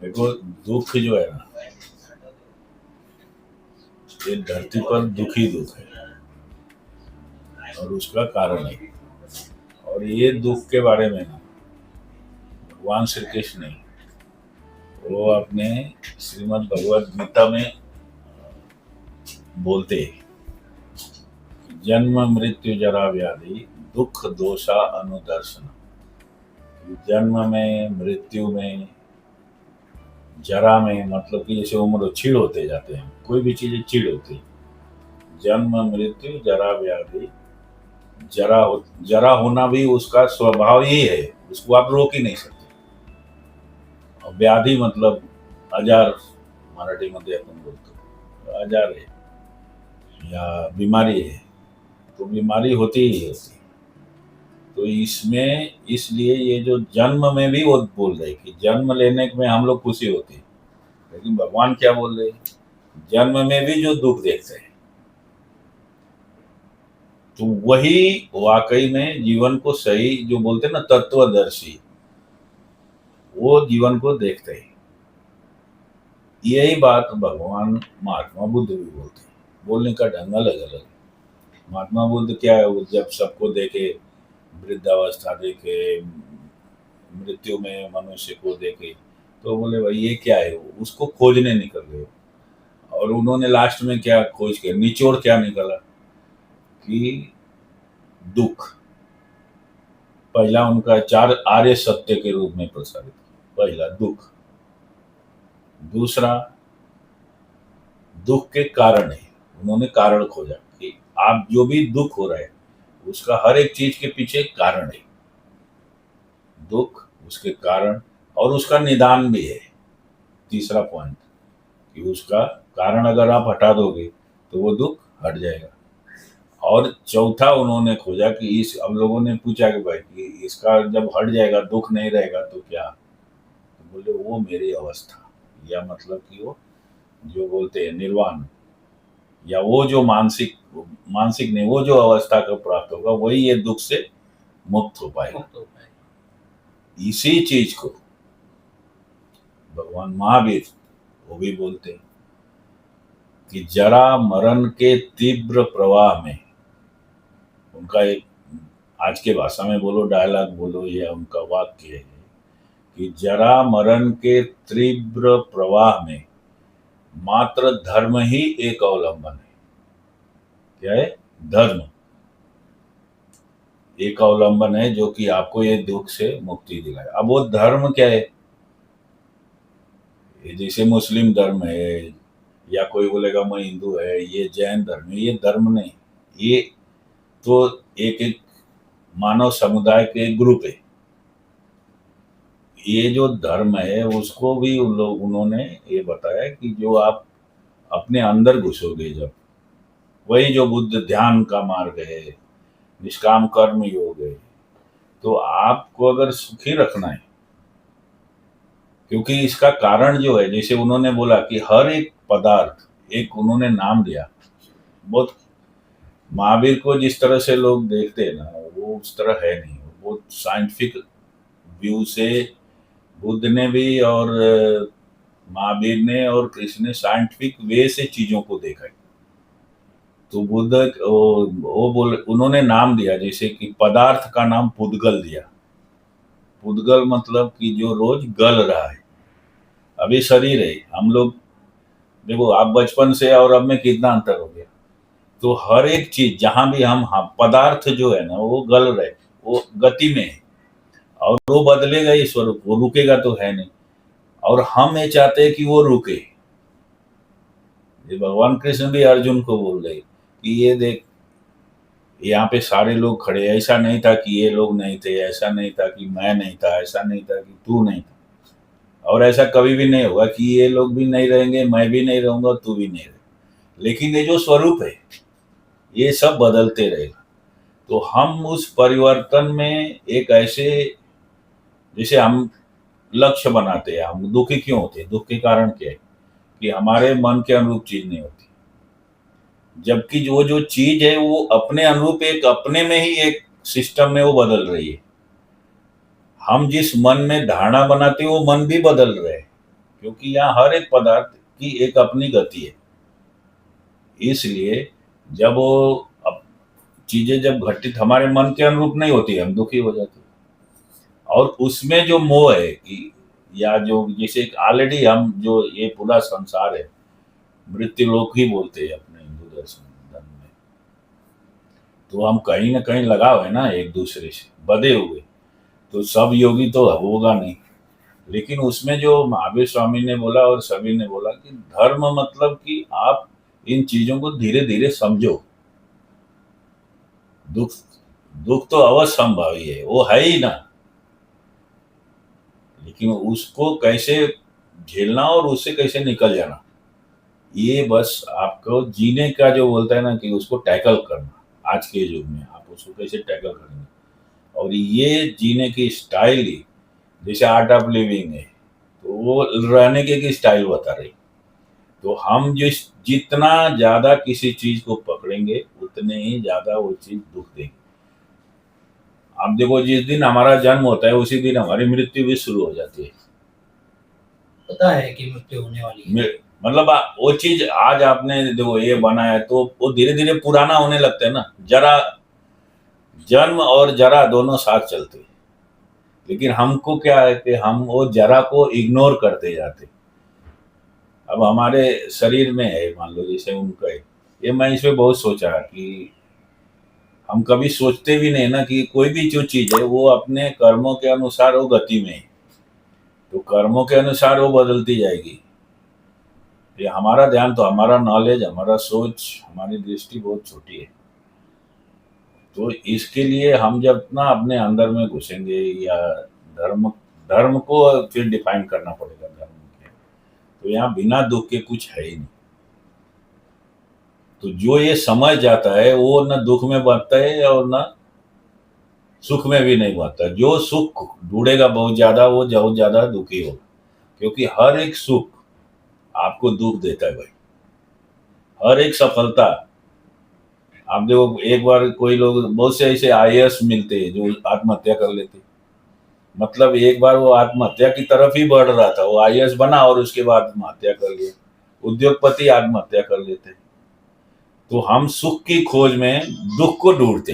देखो, दुख जो है ना, ये धरती पर दुख ही दुख है और उसका कारण है। और ये दुख के बारे में ना भगवान श्री कृष्ण ने वो अपने श्रीमद् भगवद गीता में बोलते हैं, जन्म मृत्यु जरा व्याधि दुख दोषा अनुदर्शन। जन्म में, मृत्यु में, जरा में, मतलब कि जैसे उम्र क्षीण होते जाते हैं, कोई भी चीजें क्षीण होती है। जन्म मृत्यु जरा व्याधि, जरा होना भी उसका स्वभाव ही है, उसको आप रोक ही नहीं सकते। और व्याधि मतलब आजार, मराठीमध्ये आपण बोलतो आजार है या बीमारी है, तो बीमारी होती ही होती। तो इसमें इसलिए ये जो जन्म में भी वो बोल रहे कि जन्म लेने में हम लोग खुशी होती है, लेकिन भगवान क्या बोल रहे हैं, जन्म में भी जो दुख देखते हैं, तो वही वाकई में जीवन को सही, जो बोलते हैं ना तत्वदर्शी, वो जीवन को देखते हैं। यही बात भगवान महात्मा बुद्ध भी बोलते हैं, बोलने का ढंग अलग अलग। महात्मा बुद्ध क्या है, वो जब सबको देखे, वृद्धावस्था देखे, मृत्यु में मनुष्य को देखे, तो बोले भाई ये क्या है, उसको खोजने निकल गए। और उन्होंने लास्ट में क्या खोज के निचोड़ क्या निकला कि दुख, पहला उनका चार आर्य सत्य के रूप में प्रसारित, पहला दुख, दूसरा दुख के कारण है, उन्होंने कारण खोजा कि आप जो भी दुख हो रहा है उसका हर एक चीज के पीछे कारण है, दुख उसके कारण और उसका निदान भी है। तीसरा पॉइंट कि उसका कारण अगर आप हटा दोगे तो वो दुख हट जाएगा। और चौथा उन्होंने खोजा कि इस, अब लोगों ने पूछा कि भाई कि इसका जब हट जाएगा, दुख नहीं रहेगा तो क्या, तो बोले वो मेरी अवस्था, या मतलब कि वो जो बोलते हैं निर्वाण, या वो जो मानसिक, मानसिक नहीं, वो जो अवस्था को प्राप्त होगा वही ये दुख से मुक्त हो पाएगा। इसी चीज को भगवान महावीर वो भी बोलते हैं कि जरा मरण के तीव्र प्रवाह में, उनका एक, आज के भाषा में बोलो, डायलॉग बोलो, या उनका वाक्य है कि जरा मरण के तीव्र प्रवाह में मात्र धर्म ही एक अवलंबन है। क्या है? धर्म एक अवलंबन है जो कि आपको ये दुख से मुक्ति दिलाए। अब वो धर्म क्या है? जैसे मुस्लिम धर्म है, या कोई बोलेगा मैं हिंदू है, ये जैन धर्म है, ये धर्म नहीं, ये तो एक एक मानव समुदाय के ग्रुप है। ये जो धर्म है उसको भी उन लोग, उन्होंने ये बताया कि जो आप अपने अंदर घुसोगे जब, वही जो बुद्ध ध्यान का मार्ग है, निष्काम कर्म योग है, तो आपको अगर सुखी रखना है, क्योंकि इसका कारण जो है, जैसे उन्होंने बोला कि हर एक पदार्थ, एक उन्होंने नाम दिया, बहुत महावीर को जिस तरह से लोग देखते हैं ना, वो उस तरह है नहीं, वो साइंटिफिक व्यू से बुद्ध ने भी और महावीर ने और कृष्ण ने साइंटिफिक वे से चीजों को देखा है। तो बुद्ध वो बोल, उन्होंने नाम दिया, जैसे कि पदार्थ का नाम पुद्गल दिया। पुद्गल मतलब कि जो रोज गल रहा है। अभी शरीर है, हम लोग देखो, आप बचपन से और अब में कितना अंतर हो गया। तो हर एक चीज जहां भी हम, हाँ, पदार्थ जो है ना वो गल रहे, वो गति में है, और वो बदलेगा ही स्वरूप, वो रुकेगा तो है नहीं। और हम ये चाहते हैं कि वो रुके। ये भगवान कृष्ण भी अर्जुन को बोल रहे कि ये देख, यहाँ पे सारे लोग खड़े, ऐसा नहीं था कि ये लोग नहीं थे, ऐसा नहीं था कि मैं नहीं था, ऐसा नहीं था कि तू नहीं था, और ऐसा कभी भी नहीं होगा कि ये लोग भी नहीं रहेंगे, मैं भी नहीं रहूंगा, तू भी नहीं रहेगा। लेकिन ये जो स्वरूप है ये सब बदलते रहेगा। तो हम उस परिवर्तन में एक ऐसे, जैसे हम लक्ष्य बनाते हैं, हम दुखी क्यों होते हैं, दुख के कारण क्या है कि हमारे मन के अनुरूप चीज नहीं होती, जबकि वो जो चीज है वो अपने अनुरूप, एक अपने में ही एक सिस्टम में वो बदल रही है। हम जिस मन में धारणा बनाते हैं वो मन भी बदल रहे हैं। क्योंकि यहाँ हर एक पदार्थ की एक अपनी गति है। इसलिए जब वो अब चीजें जब घटित हमारे मन के अनुरूप नहीं होती, हम दुखी हो जाते हैं। और उसमें जो मोह है कि या जो जैसे ऑलरेडी हम जो ये पूरा संसार है, मृत्यु लोक ही बोलते हैं अपने हिंदू दर्शन धर्म में, तो हम कहीं ना कहीं लगाव है ना एक दूसरे से बधे हुए। तो सब योगी तो होगा नहीं, लेकिन उसमें जो महावीर स्वामी ने बोला और सभी ने बोला कि धर्म मतलब कि आप इन चीजों को धीरे धीरे समझो। दुख दुख तो अवश्य संभावी है, वो है ही ना, लेकिन उसको कैसे झेलना और उससे कैसे निकल जाना, ये बस आपको जीने का जो बोलता है ना कि उसको टैकल करना। आज के युग में आप उसको कैसे टैकल करेंगे, और ये जीने की स्टाइल ही जैसे आर्ट ऑफ लिविंग है, तो वो रहने की एक स्टाइल बता रही। तो हम जितना ज्यादा किसी चीज को पकड़ेंगे उतने ही ज्यादा वो चीज दुख देगी। आप देखो जिस दिन हमारा जन्म होता है उसी दिन हमारी मृत्यु भी शुरू हो जाती है। पता है कि मृत्यु होने वाली है। मतलब वो चीज आज आपने देखो ये बनाया तो वो धीरे धीरे पुराना होने लगता है ना। जरा जन्म और जरा दोनों साथ चलते हैं, लेकिन हमको क्या है कि हम वो जरा को इग्नोर करते जाते। अब हमारे शरीर में है, मान लो जैसे उनका है, ये मैं इसमें बहुत सोचा कि हम कभी सोचते भी नहीं ना कि कोई भी जो चीज है वो अपने कर्मों के अनुसार वो गति में है, तो कर्मों के अनुसार वो बदलती जाएगी। ये हमारा ध्यान तो हमारा नॉलेज हमारा सोच हमारी दृष्टि बहुत छोटी है। तो इसके लिए हम जब ना अपने अंदर में घुसेंगे या धर्म धर्म को फिर डिफाइन करना पड़ेगा धर्म के, तो यहाँ बिना दुख के कुछ है ही नहीं। तो जो ये समझ जाता है वो न दुख में बंधता है और न सुख में भी नहीं बंधता। जो सुख ढूंढेगा बहुत ज्यादा वो बहुत ज्यादा दुखी होगा, क्योंकि हर एक सुख आपको दुख देता है भाई। हर एक सफलता, आप देखो एक बार कोई लोग बहुत से ऐसे आईएएस मिलते हैं जो आत्महत्या कर लेते हैं। मतलब एक बार वो आत्महत्या की तरफ ही बढ़ रहा था, वो आईएएस बना और उसके बाद आत्महत्या कर लिया। उद्योगपति आत्महत्या कर लेते। तो हम सुख की खोज में दुख को ढूंढते